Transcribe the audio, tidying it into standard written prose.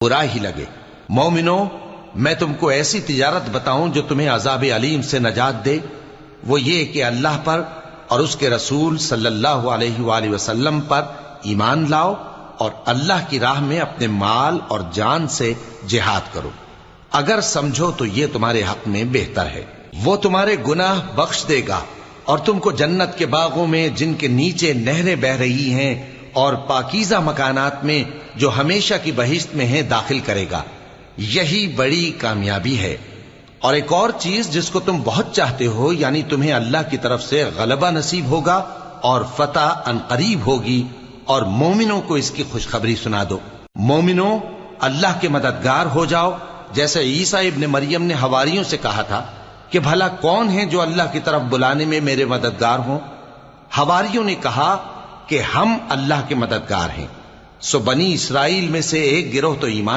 برا ہی لگے۔ مومنو، میں تم کو ایسی تجارت بتاؤں جو تمہیں عذاب علیم سے نجات دے؟ وہ یہ کہ اللہ پر اور اس کے رسول صلی اللہ علیہ وآلہ وسلم پر ایمان لاؤ اور اللہ کی راہ میں اپنے مال اور جان سے جہاد کرو۔ اگر سمجھو تو یہ تمہارے حق میں بہتر ہے۔ وہ تمہارے گناہ بخش دے گا اور تم کو جنت کے باغوں میں جن کے نیچے نہریں بہ رہی ہیں اور پاکیزہ مکانات میں جو ہمیشہ کی بہشت میں ہیں داخل کرے گا۔ یہی بڑی کامیابی ہے۔ اور ایک اور چیز جس کو تم بہت چاہتے ہو، یعنی تمہیں اللہ کی طرف سے غلبہ نصیب ہوگا اور فتح عنقریب ہوگی، اور مومنوں کو اس کی خوشخبری سنا دو۔ مومنوں، اللہ کے مددگار ہو جاؤ، جیسے عیسیٰ ابن مریم نے حواریوں سے کہا تھا کہ بھلا کون ہے جو اللہ کی طرف بلانے میں میرے مددگار ہوں؟ حواریوں نے کہا کہ ہم اللہ کے مددگار ہیں۔ سو بنی اسرائیل میں سے ایک گروہ تو ایمان